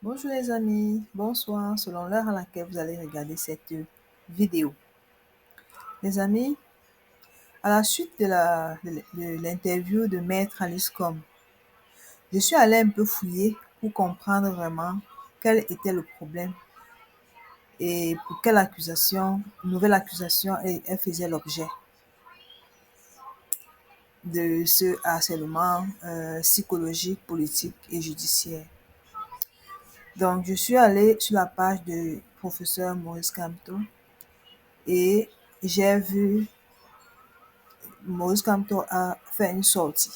Bonjour les amis, bonsoir, selon l'heure à laquelle vous allez regarder cette vidéo. Les amis, à la suite de l'interview de Maître Alice Com, je suis allée un peu fouiller pour comprendre vraiment quel était le problème et pour quelle nouvelle accusation elle faisait l'objet de ce harcèlement psychologique, politique et judiciaire. Donc, je suis allée sur la page du professeur Maurice Kamto et j'ai vu Maurice Kamto a fait une sortie.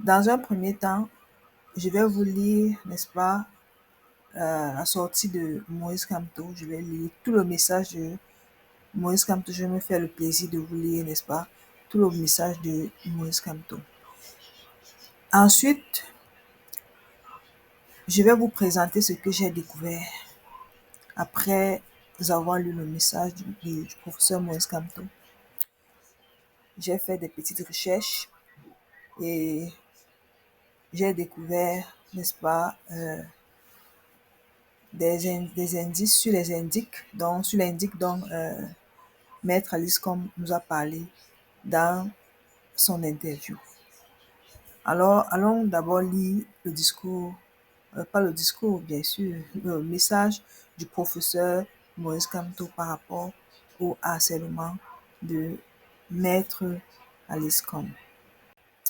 Dans un premier temps, je vais vous lire, n'est-ce pas, la sortie de Maurice Kamto. Je vais lire tout le message de Maurice Kamto. Je vais me faire le plaisir de vous lire, n'est-ce pas, tout le message de Maurice Kamto. Ensuite, je vais vous présenter ce que j'ai découvert après avoir lu le message du professeur Maurice Kamto. J'ai fait des petites recherches et j'ai découvert, n'est-ce pas, des indices sur les indices dont Maître Alice Com nous a parlé dans son interview. Alors, allons d'abord lire le discours, pas le discours bien sûr, le message du professeur Maurice Kamto par rapport au harcèlement de Maître Alice Com.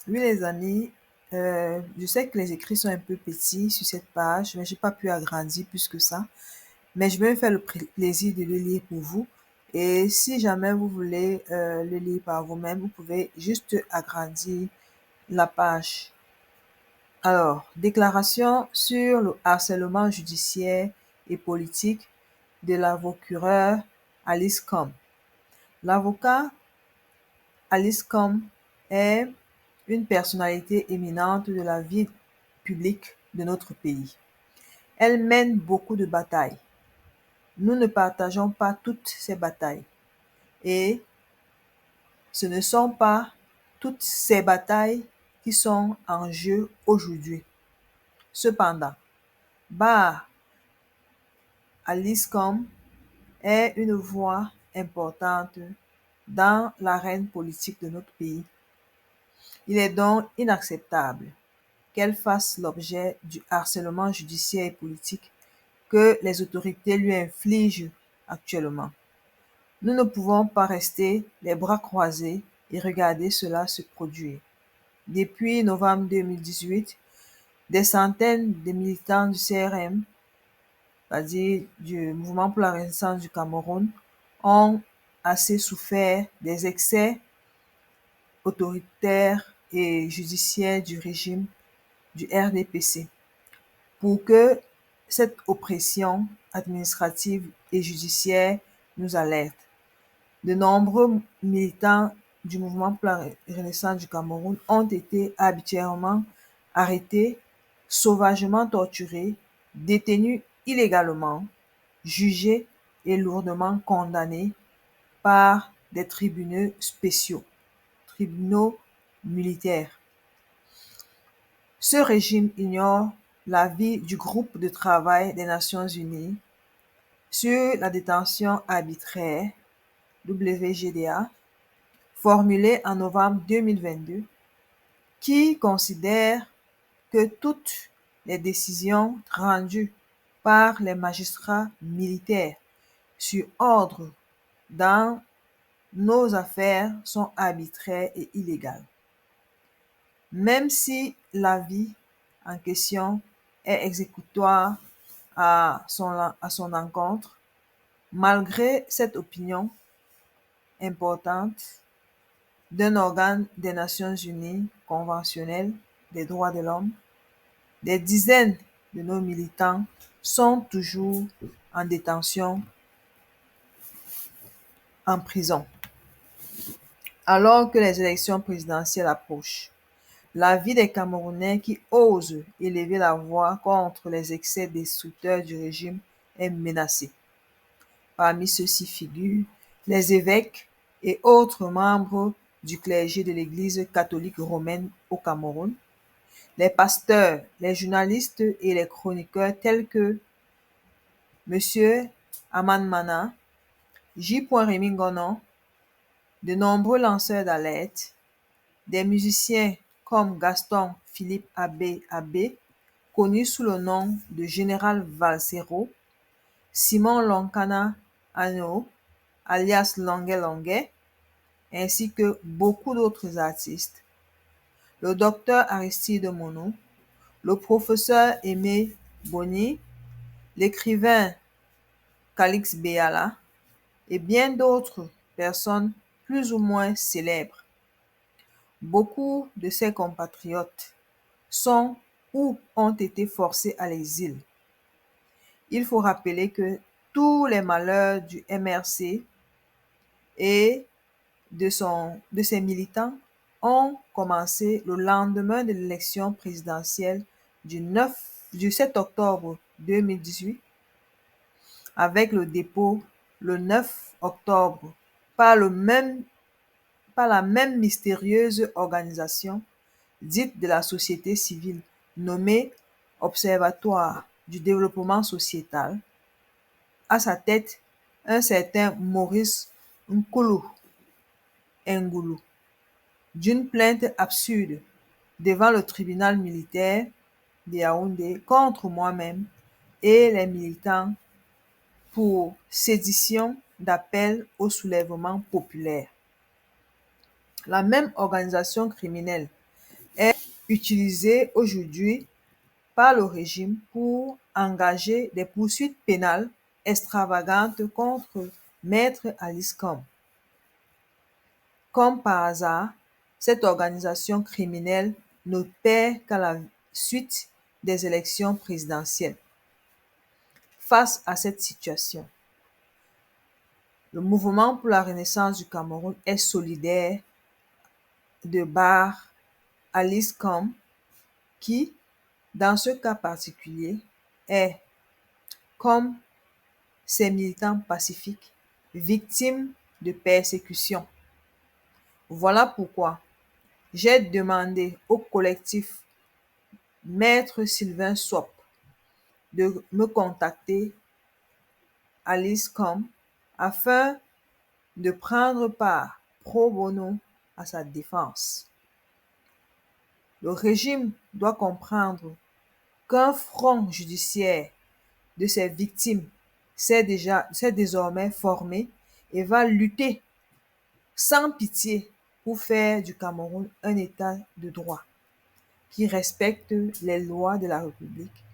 Oui les amis, je sais que les écrits sont un peu petits sur cette page, mais je n'ai pas pu agrandir plus que ça. Mais je vais me faire le plaisir de le lire pour vous. Et si jamais vous voulez le lire par vous-même, vous pouvez juste agrandir la page. Alors, déclaration sur le harcèlement judiciaire et politique de l'avocat Alice Com. L'avocat Alice Com est une personnalité éminente de la vie publique de notre pays. Elle mène beaucoup de batailles. Nous ne partageons pas toutes ces batailles et ce ne sont pas toutes ces batailles qui sont en jeu aujourd'hui. Cependant, Bah Alice Com est une voix importante dans l'arène politique de notre pays. Il est donc inacceptable qu'elle fasse l'objet du harcèlement judiciaire et politique que les autorités lui infligent actuellement. Nous ne pouvons pas rester les bras croisés et regarder cela se produire. Depuis novembre 2018, des centaines de militants du CRM, c'est-à-dire du Mouvement pour la Renaissance du Cameroun, ont assez souffert des excès autoritaires et judiciaires du régime du RDPC. Pour que cette oppression administrative et judiciaire nous alerte, de nombreux militants du Mouvement pour la Renaissance du Cameroun ont été arbitrairement arrêtés, sauvagement torturés, détenus illégalement, jugés et lourdement condamnés par des tribunaux spéciaux, tribunaux militaires. Ce régime ignore l'avis du groupe de travail des Nations unies sur la détention arbitraire, WGDA, formulé en novembre 2022, qui considère que toutes les décisions rendues par les magistrats militaires sur ordre dans nos affaires sont arbitraires et illégales. Même si l'avis en question est exécutoire à son encontre, malgré cette opinion importante d'un organe des Nations unies conventionnel des droits de l'homme, des dizaines de nos militants sont toujours en détention en prison. Alors que les élections présidentielles approchent, la vie des Camerounais qui osent élever la voix contre les excès destructeurs du régime est menacée. Parmi ceux-ci figurent les évêques et autres membres du clergé de l'Église catholique romaine au Cameroun, les pasteurs, les journalistes et les chroniqueurs tels que Monsieur Aman Mana, J. Rémy Gonon, de nombreux lanceurs d'alerte, des musiciens comme Gaston Philippe Abbé, connu sous le nom de Général Valsero, Simon Lonkana Ano, alias Longuet Longuet, ainsi que beaucoup d'autres artistes. Le docteur Aristide Mono, le professeur Aimé Bonny, l'écrivain Calix Béala et bien d'autres personnes plus ou moins célèbres. Beaucoup de ses compatriotes sont ou ont été forcés à l'exil. Il faut rappeler que tous les malheurs du MRC et de ses militants ont commencé le lendemain de l'élection présidentielle du 7 octobre 2018 avec le dépôt le 9 octobre par, par la même mystérieuse organisation dite de la société civile nommée Observatoire du développement sociétal, à sa tête un certain Maurice Ngoulou, d'une plainte absurde devant le tribunal militaire de Yaoundé contre moi-même et les militants pour sédition d'appel au soulèvement populaire. La même organisation criminelle est utilisée aujourd'hui par le régime pour engager des poursuites pénales extravagantes contre Maître Alice Com. Comme par hasard, cette organisation criminelle ne perd qu'à la suite des élections présidentielles. Face à cette situation, le mouvement pour la renaissance du Cameroun est solidaire de Bar Alice Com, qui, dans ce cas particulier, est, comme ses militants pacifiques, victime de persécution. Voilà pourquoi j'ai demandé au collectif Maître Sylvain Swop de me contacter Alice Com afin de prendre part pro bono à sa défense. Le régime doit comprendre qu'un front judiciaire de ses victimes s'est désormais formé et va lutter sans pitié pour faire du Cameroun un État de droit qui respecte les lois de la République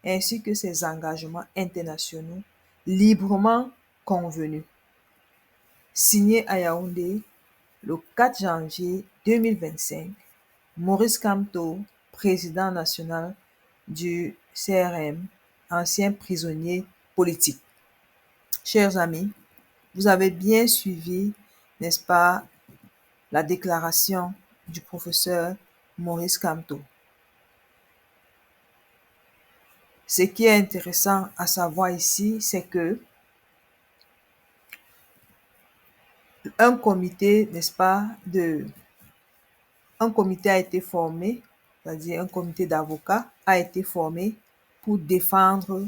ainsi que ses engagements internationaux librement convenus. Signé à Yaoundé le 4 janvier 2025, Maurice Kamto, président national du CRM, ancien prisonnier politique. Chers amis, vous avez bien suivi, n'est-ce pas, la déclaration du professeur Maurice Kamto. Ce qui est intéressant à savoir ici, c'est que un comité, n'est-ce pas, un comité a été formé, c'est-à-dire un comité d'avocats a été formé pour défendre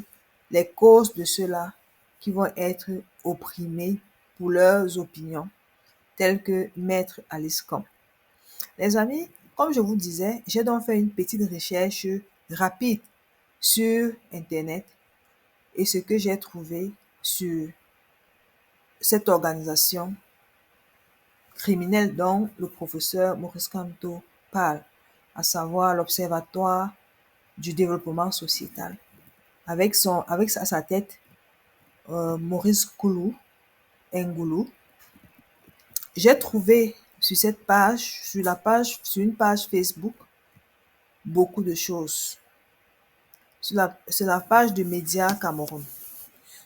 les causes de ceux-là qui vont être opprimés pour leurs opinions, telles que Maître Alice Com. Les amis, comme je vous disais, j'ai donc fait une petite recherche rapide sur Internet et ce que j'ai trouvé sur cette organisation criminelle dont le professeur Maurice Kamto parle, à savoir l'Observatoire du développement sociétal, avec à sa tête Maurice Ngoulou. J'ai trouvé sur cette page, sur une page Facebook, beaucoup de choses. Sur la page de Média Cameroun.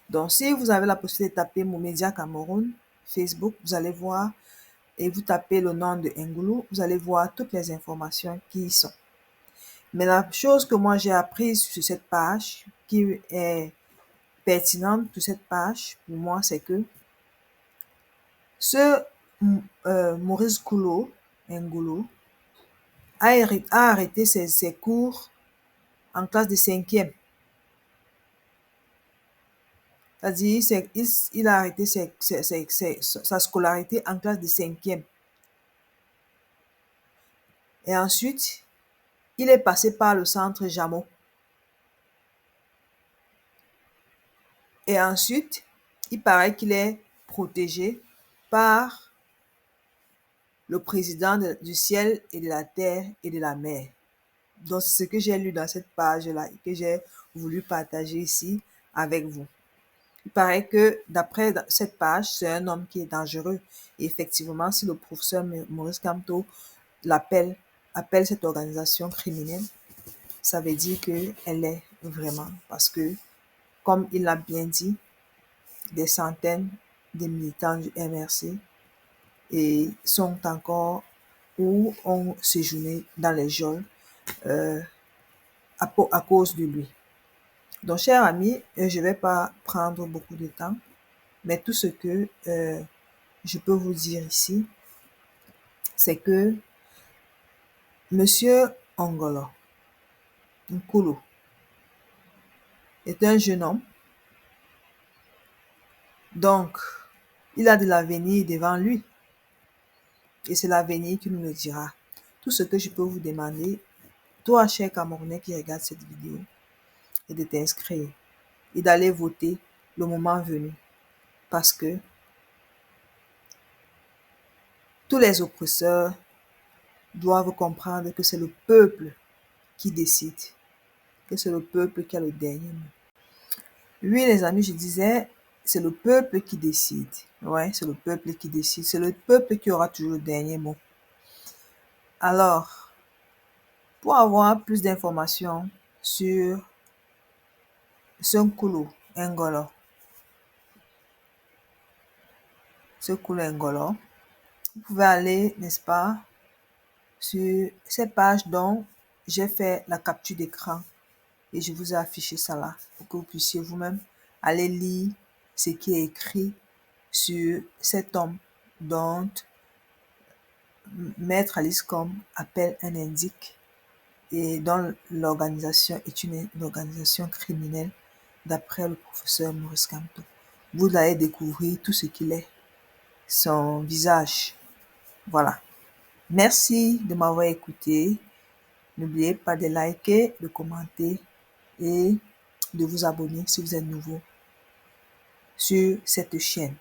Donc, si vous avez la possibilité de taper mon Média Cameroun, Facebook, vous allez voir, et vous tapez le nom de Ngoulou, vous allez voir toutes les informations qui y sont. Mais la chose que moi j'ai apprise sur cette page, qui est pertinente sur cette page, pour moi, c'est que ce Maurice Ngoulou a arrêté ses cours en classe de 5e. C'est-à-dire, il a arrêté sa scolarité en classe de 5e. Et ensuite, il est passé par le centre Jameau. Et ensuite, il paraît qu'il est protégé par le président du ciel et de la terre et de la mer. Donc, c'est ce que j'ai lu dans cette page-là et que j'ai voulu partager ici avec vous. Il paraît que d'après cette page, c'est un homme qui est dangereux. Et effectivement, si le professeur Maurice Kamto appelle cette organisation criminelle, ça veut dire qu'elle est vraiment. Parce que, comme il l'a bien dit, des centaines de militants du MRC et sont encore ou ont séjourné dans les geôles à cause de lui. Donc, chers amis, je ne vais pas prendre beaucoup de temps, mais tout ce que je peux vous dire ici, c'est que Monsieur Ongolo Nkulu est un jeune homme. Donc, il a de l'avenir devant lui. Et c'est l'avenir qui nous le dira. Tout ce que je peux vous demander, toi, cher Camerounais qui regarde cette vidéo, est de t'inscrire et d'aller voter le moment venu. Parce que tous les oppresseurs doivent comprendre que c'est le peuple qui décide, que c'est le peuple qui a le dernier mot. Oui, les amis, je disais, c'est le peuple qui décide. Ouais, c'est le peuple qui décide. C'est le peuple qui aura toujours le dernier mot. Alors, pour avoir plus d'informations sur Nkulu Ngolo, vous pouvez aller, n'est-ce pas, sur ces pages dont j'ai fait la capture d'écran et je vous ai affiché ça là pour que vous puissiez vous-même aller lire ce qui est écrit sur cet homme dont Maître Alice Com appelle un indique et dont l'organisation est une organisation criminelle d'après le professeur Maurice Kamto. Vous allez découvrir tout ce qu'il est, son visage. Voilà. Merci de m'avoir écouté. N'oubliez pas de liker, de commenter et de vous abonner si vous êtes nouveau sur cette chaîne.